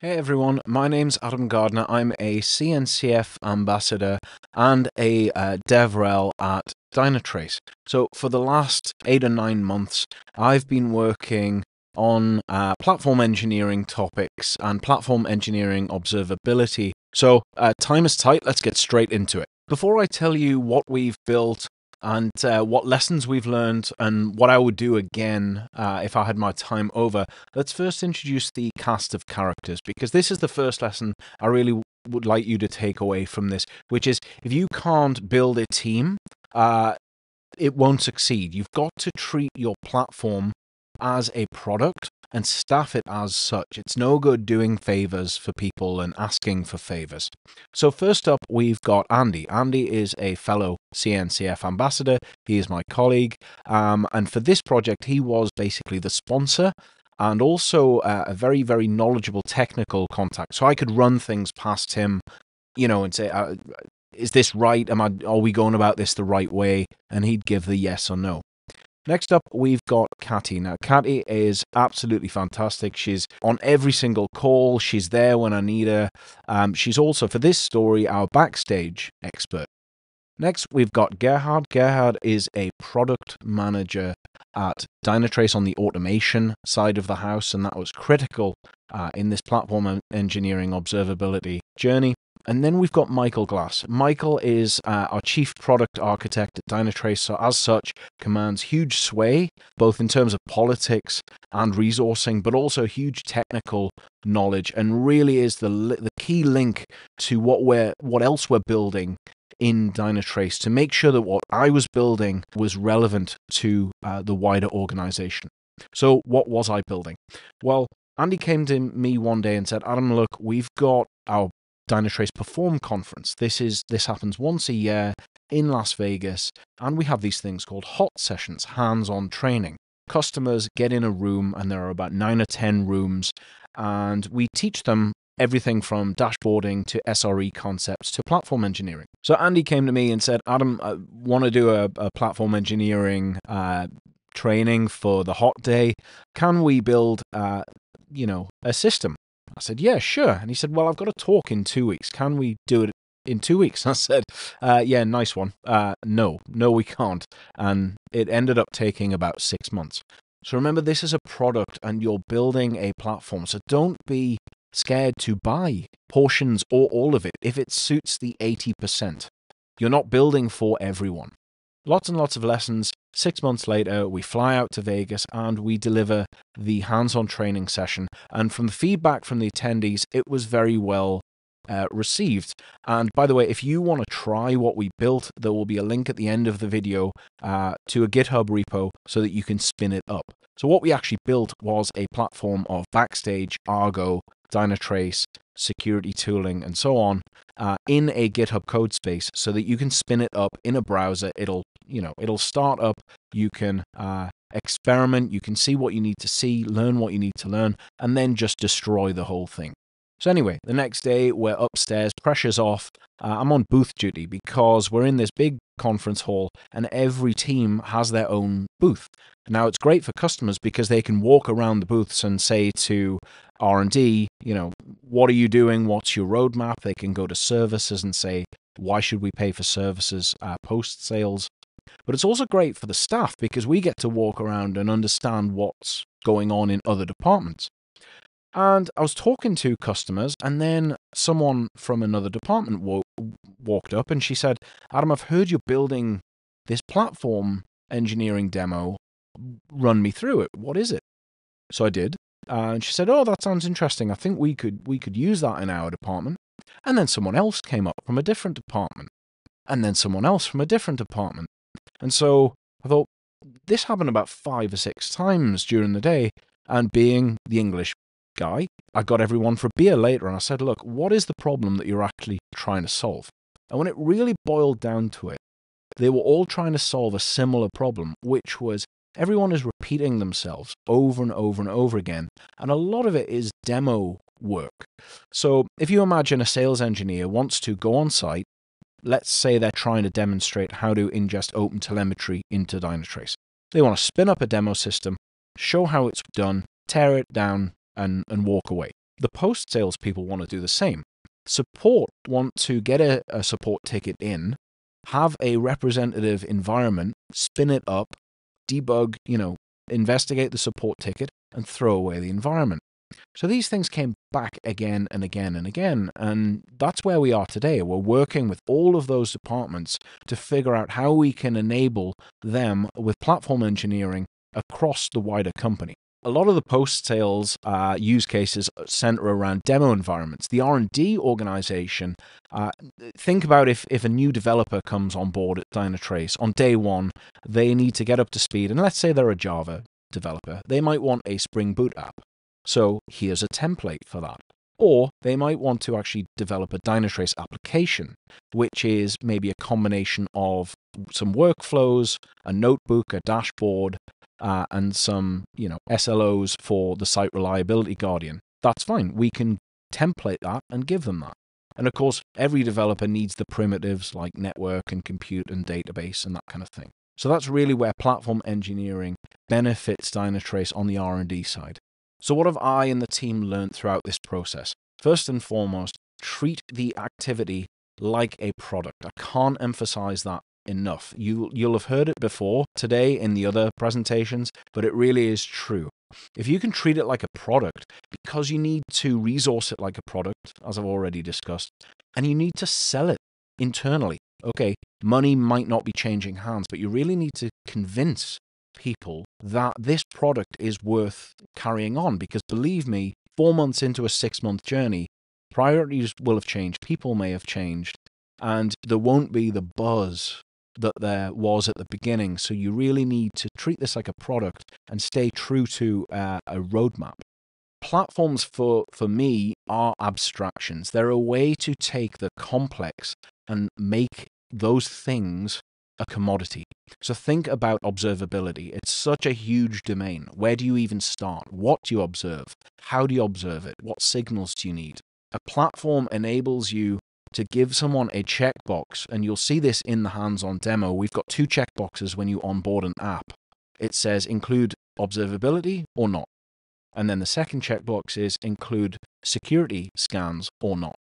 Hey everyone, my name's Adam Gardner. I'm a CNCF ambassador and a DevRel at Dynatrace. So for the last 8 or 9 months, I've been working on platform engineering topics and platform engineering observability. So time is tight, let's get straight into it. Before I tell you what we've built and what lessons we've learned and what I would do again if I had my time over, let's first introduce the cast of characters, because this is the first lesson I really would like you to take away from this, which is if you can't build a team, it won't succeed. You've got to treat your platform as a product and staff it as such. It's no good doing favors for people and asking for favors. So first up, we've got Andy. Andy is a fellow CNCF ambassador. He is my colleague. And for this project, he was basically the sponsor and also a very, very knowledgeable technical contact. So I could run things past him, and say, is this right? Are we going about this the right way? And he'd give the yes or no. Next up, we've got Keptn. Now, Keptn is absolutely fantastic. She's on every single call. She's there when I need her. She's also, for this story, our Backstage expert. Next, we've got Gerhard. Gerhard is a product manager at Dynatrace on the automation side of the house, and that was critical in this platform engineering observability journey. And then we've got Michael Glass. Michael is our chief product architect at Dynatrace, so as such commands huge sway, both in terms of politics and resourcing, but also huge technical knowledge, and really is the key link to what else we're building in Dynatrace to make sure that what I was building was relevant to the wider organization. So what was I building? Well, Andy came to me one day and said, Adam, look, we've got our Dynatrace Perform conference. This happens once a year in Las Vegas, and we have these things called hot sessions, hands-on training. Customers get in a room, and there are about 9 or 10 rooms, and we teach them everything from dashboarding to SRE concepts to platform engineering. So Andy came to me and said, Adam, I want to do a platform engineering training for the hot day. Can we build a system? I said, yeah, sure. And he said, well, I've got a talk in 2 weeks. Can we do it in 2 weeks? I said, yeah, nice one. No, we can't. And it ended up taking about 6 months. So remember, this is a product and you're building a platform. So don't be scared to buy portions or all of it if it suits the 80%. You're not building for everyone. Lots and lots of lessons. 6 months later, we fly out to Vegas and we deliver the hands-on training session. And from the feedback from the attendees, it was very well received. And by the way, if you want to try what we built, there will be a link at the end of the video to a GitHub repo so that you can spin it up. So what we actually built was a platform of Backstage, Argo, Dynatrace, security tooling, and so on in a GitHub code space so that you can spin it up in a browser. It'll start up. You can experiment. You can see what you need to see, learn what you need to learn, and then just destroy the whole thing. So anyway, the next day we're upstairs, pressure's off. I'm on booth duty because we're in this big conference hall and every team has their own booth. Now it's great for customers because they can walk around the booths and say to R&D, what are you doing? What's your roadmap? They can go to services and say, why should we pay for services post-sales? But it's also great for the staff because we get to walk around and understand what's going on in other departments. And I was talking to customers, and then someone from another department walked up and she said, Adam, I've heard you're building this platform engineering demo. Run me through it. What is it? So I did. And she said, oh, that sounds interesting. I think we could use that in our department. And then someone else came up from a different department. And then someone else from a different department. And so I thought, this happened about 5 or 6 times during the day. And being the English guy, I got everyone for a beer later and I said, look, what is the problem that you're actually trying to solve? And when it really boiled down to it, they were all trying to solve a similar problem, which was everyone is repeating themselves over and over and over again. And a lot of it is demo work. So if you imagine a sales engineer wants to go on site, let's say they're trying to demonstrate how to ingest OpenTelemetry into Dynatrace. They want to spin up a demo system, show how it's done, tear it down, and walk away. The post-sales people want to do the same. Support want to get a support ticket in, have a representative environment, spin it up, debug, investigate the support ticket, and throw away the environment. So these things came back again and again and again, and that's where we are today. We're working with all of those departments to figure out how we can enable them with platform engineering across the wider company. A lot of the post-sales use cases center around demo environments. The R&D organization, think about if a new developer comes on board at Dynatrace, on day one, they need to get up to speed, and let's say they're a Java developer. They might want a Spring Boot app. So here's a template for that. Or they might want to actually develop a Dynatrace application, which is maybe a combination of some workflows, a notebook, a dashboard, and some, SLOs for the Site Reliability Guardian. That's fine. We can template that and give them that. And of course, every developer needs the primitives like network and compute and database and that kind of thing. So that's really where platform engineering benefits Dynatrace on the R&D side. So what have I and the team learned throughout this process? First and foremost, treat the activity like a product. I can't emphasize that enough. You'll have heard it before today in the other presentations, but it really is true. If you can treat it like a product, because you need to resource it like a product, as I've already discussed, and you need to sell it internally. Okay, money might not be changing hands, but you really need to convince people that this product is worth carrying on, because believe me, 4 months into a 6-month journey, priorities will have changed, people may have changed, and there won't be the buzz that there was at the beginning. So you really need to treat this like a product and stay true to a roadmap. Platforms for me are abstractions. They're a way to take the complex and make those things a commodity. So think about observability. It's such a huge domain. Where do you even start? What do you observe? How do you observe it? What signals do you need? A platform enables you to give someone a checkbox, and you'll see this in the hands-on demo. We've got 2 checkboxes when you onboard an app. It says include observability or not. And then the second checkbox is include security scans or not.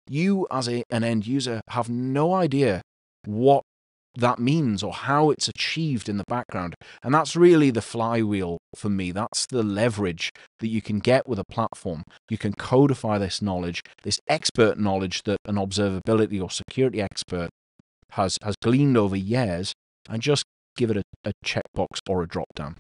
You as an end user have no idea what that means or how it's achieved in the background. And that's really the flywheel for me. That's the leverage that you can get with a platform. You can codify this knowledge, this expert knowledge that an observability or security expert has gleaned over years, and just give it a checkbox or a drop-down.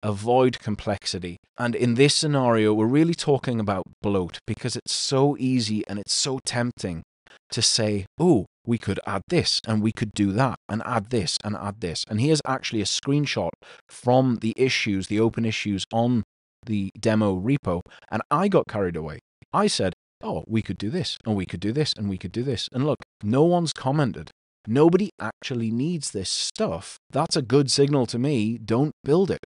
Avoid complexity. And in this scenario, we're really talking about bloat, because it's so easy and it's so tempting to say, oh, we could add this and we could do that and add this and add this. And here's actually a screenshot from the issues, the open issues on the demo repo. And I got carried away. I said, oh, we could do this and we could do this and we could do this. And look, no one's commented. Nobody actually needs this stuff. That's a good signal to me. Don't build it.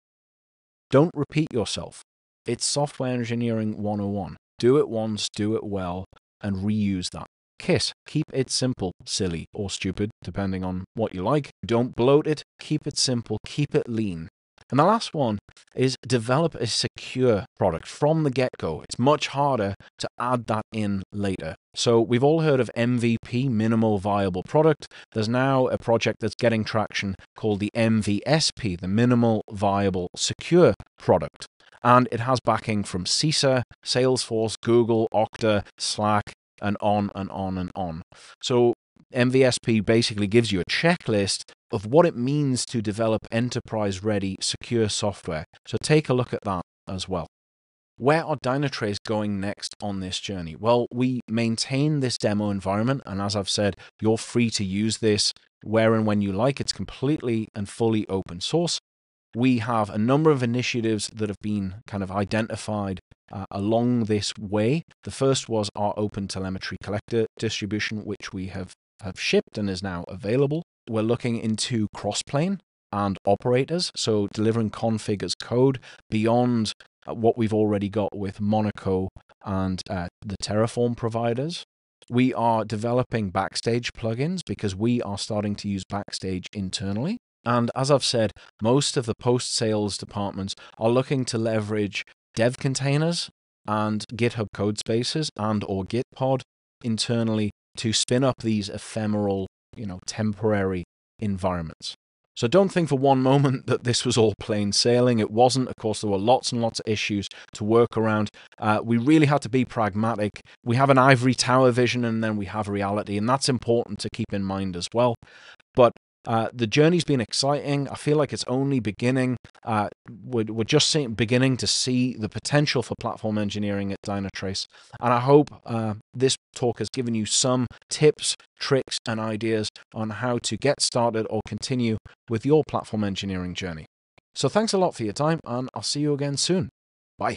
Don't repeat yourself. It's software engineering 101. Do it once, do it well, and reuse that. KISS, keep it simple, silly, or stupid, depending on what you like. Don't bloat it, keep it simple, keep it lean. And the last one is develop a secure product from the get-go. It's much harder to add that in later. So we've all heard of MVP, minimal viable product. There's now a project that's getting traction called the MVSP, the minimal viable secure product. And it has backing from CISA, Salesforce, Google, Okta, Slack, and on and on and on. So MVSP basically gives you a checklist of what it means to develop enterprise-ready secure software. So take a look at that as well. Where are Dynatrace going next on this journey? Well, we maintain this demo environment, and as I've said, you're free to use this where and when you like. It's completely and fully open source. We have a number of initiatives that have been kind of identified along this way. The first was our OpenTelemetry collector distribution, which we have shipped and is now available. We're looking into crossplane and operators, so delivering config as code beyond what we've already got with Monaco and the Terraform providers. We are developing Backstage plugins because we are starting to use Backstage internally. And as I've said, most of the post-sales departments are looking to leverage dev containers and GitHub code spaces and or Gitpod internally to spin up these ephemeral, temporary environments. So don't think for one moment that this was all plain sailing. It wasn't. Of course, there were lots and lots of issues to work around. We really had to be pragmatic. We have an ivory tower vision, and then we have reality, and that's important to keep in mind as well. But the journey's been exciting. I feel like it's only beginning. We're just beginning to see the potential for platform engineering at Dynatrace. And I hope this talk has given you some tips, tricks, and ideas on how to get started or continue with your platform engineering journey. So thanks a lot for your time, and I'll see you again soon. Bye.